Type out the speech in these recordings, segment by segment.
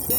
Hey,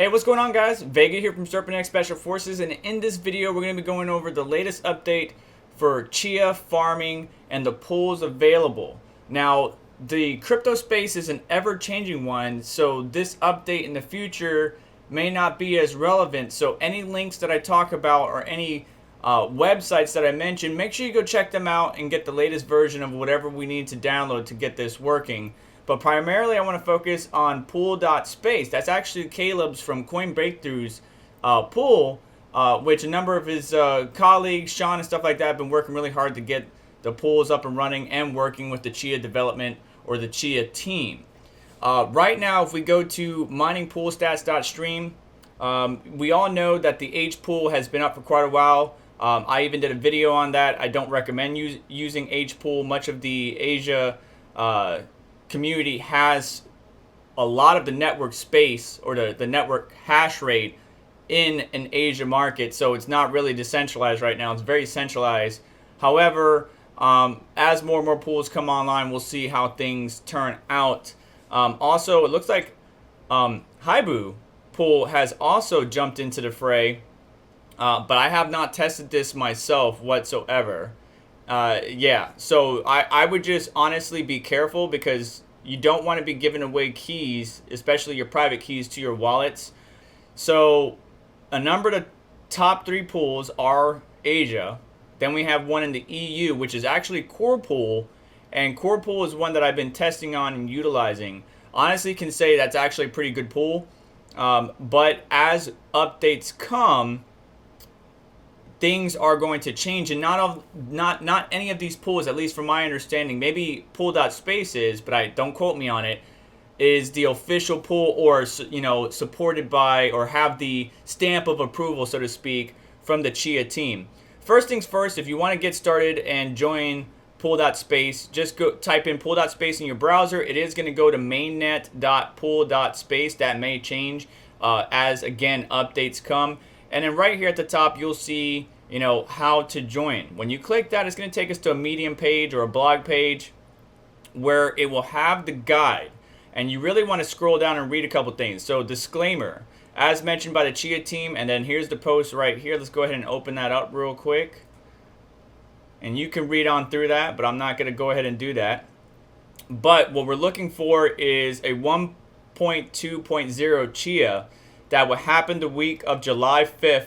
what's going on, guys? Vega here from Serpent Special Forces, and in this video we're going to be going over the latest update for Chia farming and the pools available. Now, the crypto space is an ever-changing one, so this update in the future may not be as relevant. So any links that I talk about or any websites that I mention, make sure you go check them out and get the latest version of whatever we need to download to get this working. But primarily I want to focus on Pool.Space. That's actually Caleb's from Coinbase pool, which a number of his colleagues, Sean and stuff like that, have been working really hard to get the pools up and running and working with the Chia development or the Chia team. Right now, if we go to miningpoolstats.stream, we all know that the H pool has been up for quite a while. I even did a video on that. I don't recommend using H pool. Much of the Asia community has a lot of the network space or the network hash rate in an Asia market, so it's not really decentralized right now. It's very centralized. However, as more and more pools come online, we'll see how things turn out. Also, it looks like Haibu pool has also jumped into the fray, but I have not tested this myself whatsoever. Yeah, so I would just honestly be careful, because you don't want to be giving away keys, especially your private keys, to your wallets. So a number of the top 3 pools are Asia. Then we have one in the EU, which is actually Core Pool, and Core Pool is one that I've been testing on and utilizing. Honestly, can say that's actually a pretty good pool, but as updates come, things are going to change, and not any of these pools, at least from my understanding, maybe Pool.Space is, but don't quote me on it, is the official pool, or supported by or have the stamp of approval, so to speak, from the Chia team. First things first, if you want to get started and join Pool.Space, just go type in Pool.Space in your browser. It is going to go to mainnet.pool.space. That may change as, again, updates come. And then right here at the top, you'll see, how to join. When you click that, it's going to take us to a Medium page or a blog page where it will have the guide. And you really want to scroll down and read a couple things. So, disclaimer, as mentioned by the Chia team, and then here's the post right here. Let's go ahead and open that up real quick. And you can read on through that, but I'm not going to go ahead and do that. But what we're looking for is a 1.2.0 Chia that will happen the week of July 5th,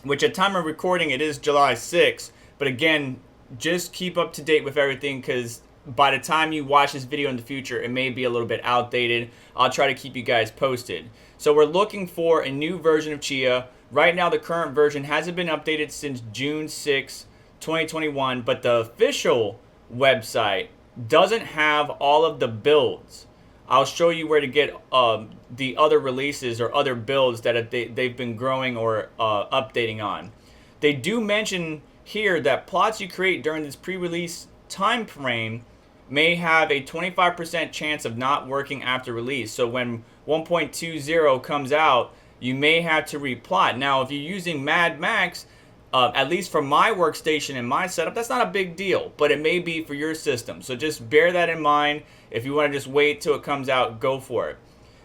which at time of recording, it is July 6th. But again, just keep up to date with everything, because by the time you watch this video in the future, it may be a little bit outdated. I'll try to keep you guys posted. So we're looking for a new version of Chia. Right now, the current version hasn't been updated since June 6, 2021, but the official website doesn't have all of the builds. I'll show you where to get the other releases or other builds that they've been growing or updating on. They do mention here that plots you create during this pre-release time frame may have a 25% chance of not working after release. So when 1.20 comes out, you may have to replot. Now, if you're using Mad Max, at least for my workstation and my setup, that's not a big deal, but it may be for your system. So just bear that in mind. If you want to just wait till it comes out, go for it.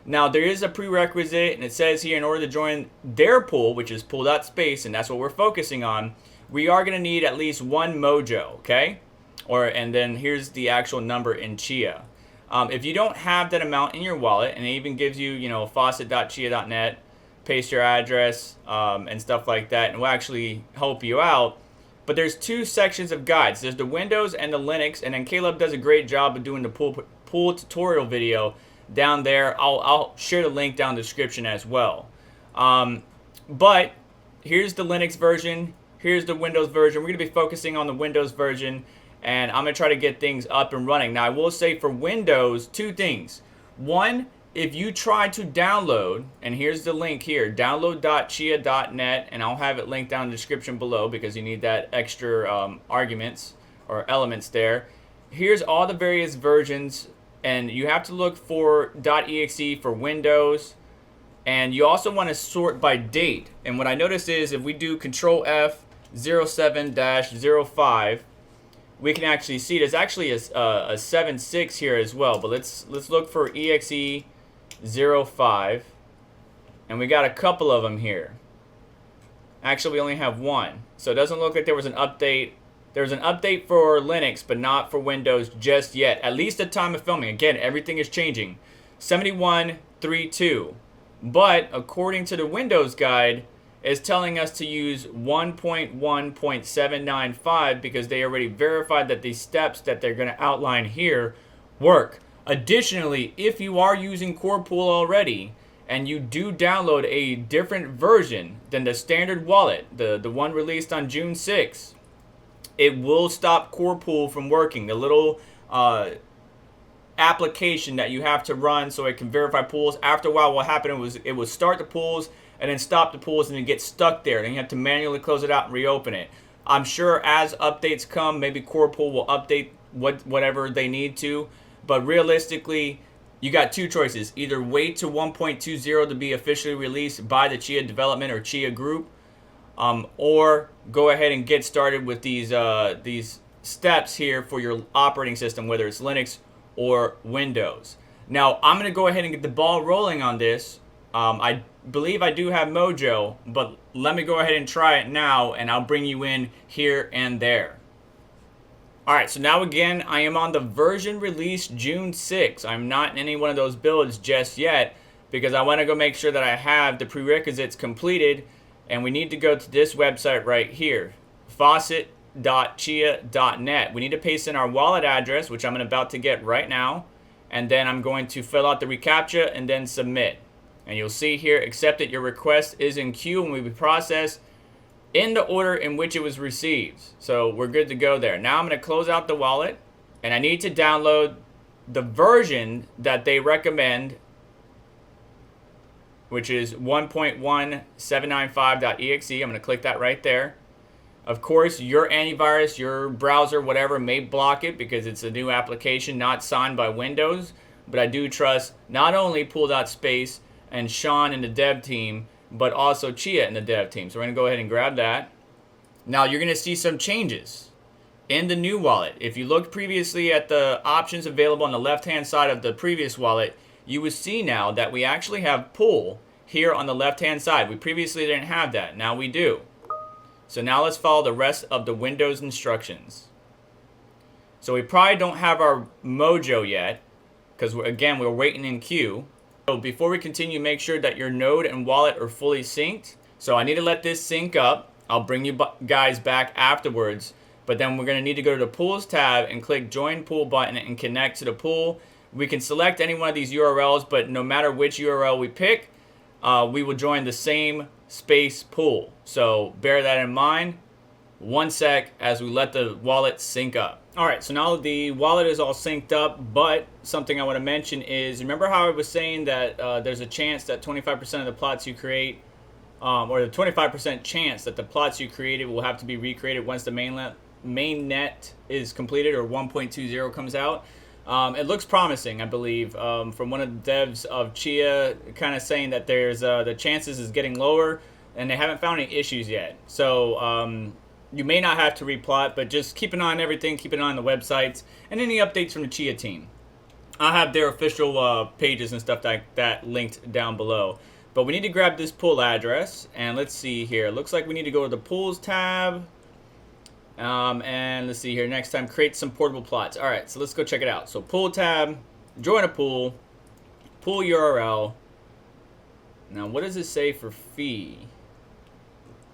Now, there is a prerequisite, and it says here, in order to join their pool, which is Pool.Space, and that's what we're focusing on, we are going to need at least 1 mojo, okay? And then here's the actual number in Chia. If you don't have that amount in your wallet, and it even gives you, faucet.chia.net, paste your address and stuff like that, and we'll actually help you out. But there's 2 sections of guides. There's the Windows and the Linux, and then Caleb does a great job of doing the pool tutorial video down there. I'll share the link down in the description as well. But here's the Linux version. Here's the Windows version. We're going to be focusing on the Windows version, and I'm going to try to get things up and running. Now, I will say for Windows, 2 things. One, if you try to download, and here's the link here, download.chia.net, and I'll have it linked down in the description below because you need that extra arguments or elements there. Here's all the various versions, and you have to look for .exe for Windows, and you also want to sort by date. And what I noticed is if we do Control F 07-05, we can actually see there's actually a 7.6 here as well. But let's look for EXE 05, and we got a couple of them here. Actually, we only have one, so it doesn't look like there was an update. There was an update for Linux, but not for Windows just yet. At least at time of filming. Again, everything is changing. 71.3.2, but according to the Windows guide, is telling us to use 1.1.795 because they already verified that these steps that they're going to outline here work. Additionally, if you are using Pool already and you do download a different version than the standard wallet, the one released on June 6th, it will stop Pool from working. The little application that you have to run so it can verify pools. After a while, what happened was it would start the pools and then stop the pools and then get stuck there. Then you have to manually close it out and reopen it. I'm sure as updates come, maybe Pool will update whatever they need to. But realistically, you got two choices. Either wait to 1.20 to be officially released by the Chia development or Chia group, or go ahead and get started with these steps here for your operating system, whether it's Linux or Windows. Now, I'm going to go ahead and get the ball rolling on this. I believe I do have Mojo, but let me go ahead and try it now, and I'll bring you in here and there. Alright, so now again, I am on the version released June 6th. I'm not in any one of those builds just yet because I want to go make sure that I have the prerequisites completed, and we need to go to this website right here, faucet.chia.net. We need to paste in our wallet address, which I'm about to get right now, and then I'm going to fill out the reCAPTCHA and then submit. And you'll see here, accepted, your request is in queue and will be processed in the order in which it was received. So we're good to go there. Now I'm going to close out the wallet, and I need to download the version that they recommend, which is 1.1795.exe. I'm going to click that right there. Of course, your antivirus, your browser, whatever, may block it because it's a new application not signed by Windows. But I do trust not only Pool.Space and Sean and the dev team, but also Chia and the dev team. So we're going to go ahead and grab that. Now you're going to see some changes in the new wallet. If you looked previously at the options available on the left-hand side of the previous wallet, you will see now that we actually have Pool here on the left-hand side. We previously didn't have that. Now we do. So now let's follow the rest of the Windows instructions. So we probably don't have our Mojo yet because, again, we're waiting in queue. So before we continue, make sure that your node and wallet are fully synced. So I need to let this sync up. I'll bring you guys back afterwards. But then we're going to need to go to the Pools tab and click Join Pool button and connect to the pool. We can select any one of these URLs, but no matter which URL we pick, we will join the same space pool. So bear that in mind. One sec as we let the wallet sync up. Alright, so now the wallet is all synced up, but something I want to mention is, remember how I was saying that there's a chance that 25% of the plots you create, or the 25% chance that the plots you created will have to be recreated once the mainnet is completed or 1.20 comes out. It looks promising, I believe, from one of the devs of Chia, kind of saying that there's the chances is getting lower, and they haven't found any issues yet. So you may not have to replot, but just keep an eye on everything, keep an eye on the websites, and any updates from the Chia team. I'll have their official pages and stuff like that linked down below. But we need to grab this pool address, and let's see here. It looks like we need to go to the Pools tab. And let's see here, next time, create some portable plots. All right, so let's go check it out. So Pool tab, join a pool, pool URL. Now, what does it say for fee?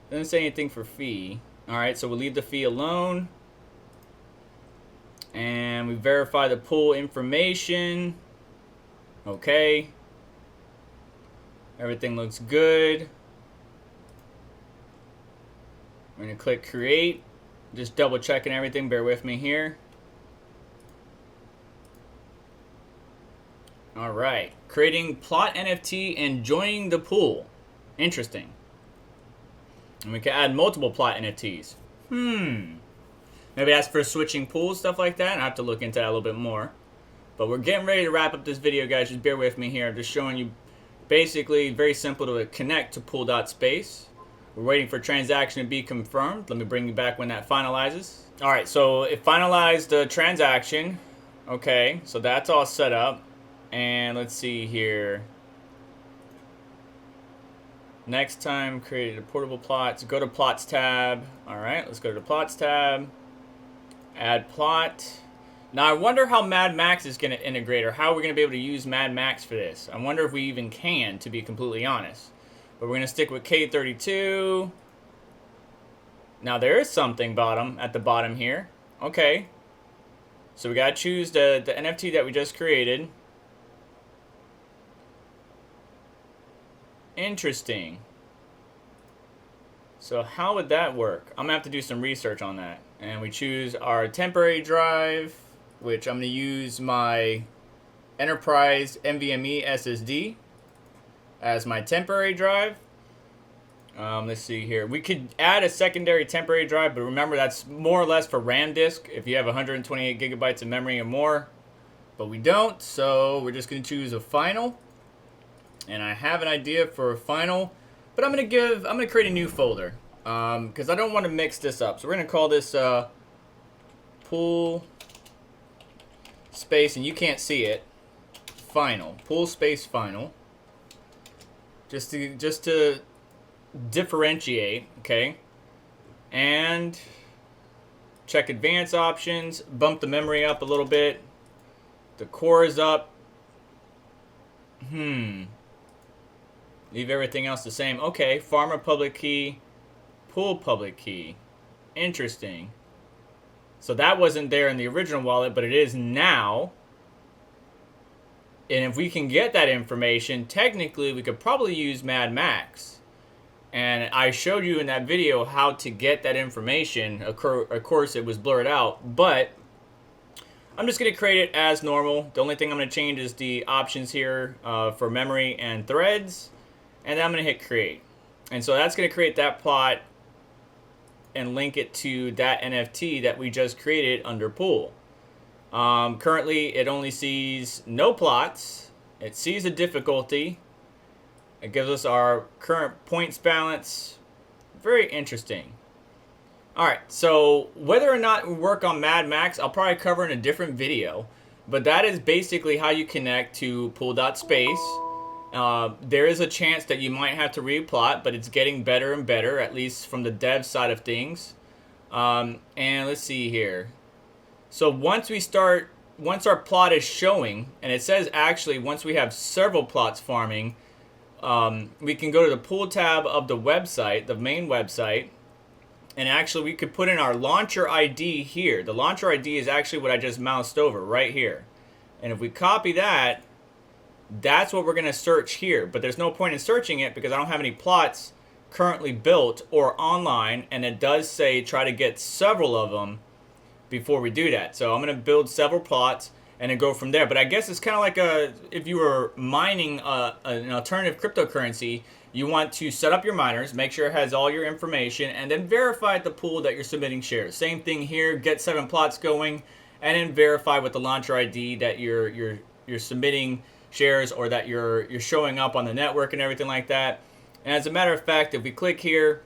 Doesn't say anything for fee. All right, so we'll leave the fee alone. And we verify the pool information. Okay. Everything looks good. We're gonna click create. Just double checking everything, bear with me here. Alright, creating plot NFT and joining the pool. Interesting. And we can add multiple plot NFTs. Maybe that's for switching pools, stuff like that. I have to look into that a little bit more. But we're getting ready to wrap up this video, guys. Just bear with me here. I'm just showing you basically very simple to connect to Pool.Space. We're waiting for transaction to be confirmed. Let me bring you back when that finalizes. All right, so it finalized the transaction. Okay, so that's all set up. And let's see here. Next time, created a portable plots. Go to plots tab. All right, let's go to the plots tab. Add plot. Now I wonder how Mad Max is going to integrate, or how we're going to be able to use Mad Max for this. I wonder if we even can, to be completely honest. But we're going to stick with K32. Now there is something at the bottom here. Okay. So we got to choose the NFT that we just created. Interesting. So how would that work? I'm going to have to do some research on that. And we choose our temporary drive, which I'm going to use my Enterprise NVMe SSD as my temporary drive. Let's see here. We could add a secondary temporary drive, but remember that's more or less for RAM disk if you have 128 gigabytes of memory or more. But we don't, so we're just going to choose a final. And I have an idea for a final, but I'm going to create a new folder because I don't want to mix this up. So we're going to call this Pool.Space, and you can't see it. Final. Pool.Space final. Just to differentiate, okay? And check advanced options, bump the memory up a little bit. The core is up. Leave everything else the same. Okay, farmer public key, pool public key. Interesting. So that wasn't there in the original wallet, but it is now. And if we can get that information, technically we could probably use Mad Max. And I showed you in that video how to get that information. Of course, it was blurred out, but I'm just going to create it as normal. The only thing I'm going to change is the options here for memory and threads. And then I'm going to hit create. And so that's going to create that plot and link it to that NFT that we just created under pool. Currently, it only sees no plots. It sees a difficulty. It gives us our current points balance. Very interesting. All right, so whether or not we work on Mad Max, I'll probably cover in a different video. But that is basically how you connect to Pool.Space. There is a chance that you might have to replot, but it's getting better and better, at least from the dev side of things. And let's see here. So once our plot is showing, and it says actually once we have several plots farming, we can go to the pool tab of the website, the main website, and actually we could put in our launcher ID here. The launcher ID is actually what I just moused over right here. And if we copy that, that's what we're going to search here. But there's no point in searching it because I don't have any plots currently built or online. And it does say try to get several of them before we do that. So I'm going to build several plots and then go from there. But I guess it's kind of like if you were mining an alternative cryptocurrency, you want to set up your miners, make sure it has all your information, and then verify at the pool that you're submitting shares. Same thing here, get 7 plots going, and then verify with the launcher ID that you're submitting shares or that you're showing up on the network and everything like that. And as a matter of fact, if we click here,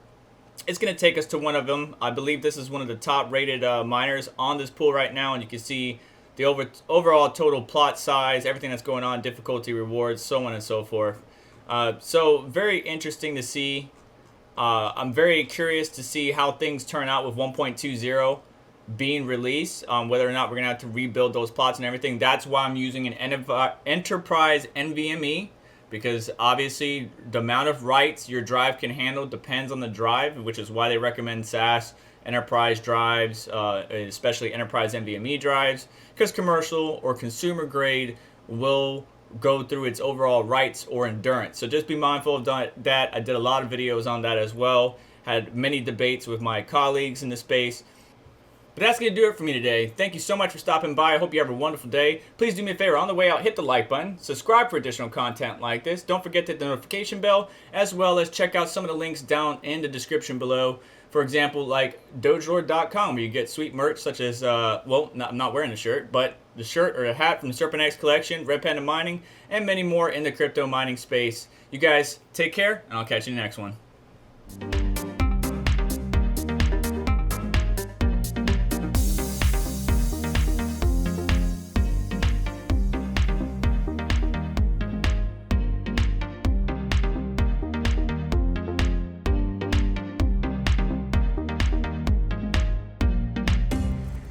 it's going to take us to one of them. I believe this is one of the top rated miners on this pool right now, and you can see the overall total plot size, everything that's going on, difficulty, rewards, so on and so forth. So very interesting to see. I'm very curious to see how things turn out with 1.20 being released, whether or not we're going to have to rebuild those plots and everything. That's why I'm using an Enterprise NVMe, because obviously the amount of writes your drive can handle depends on the drive, which is why they recommend SAS Enterprise drives, especially Enterprise NVMe drives, because commercial or consumer grade will go through its overall writes or endurance. So just be mindful of that. I did a lot of videos on that as well. Had many debates with my colleagues in the space. But that's going to do it for me today. Thank you so much for stopping by. I hope you have a wonderful day. Please do me a favor. On the way out, hit the like button. Subscribe for additional content like this. Don't forget to hit the notification bell, as well as check out some of the links down in the description below. For example, like dogelord.com, where you get sweet merch such as, well, I'm not wearing the shirt, but the shirt or a hat from the Serpent X collection, Red Panda Mining, and many more in the crypto mining space. You guys take care, and I'll catch you in the next one.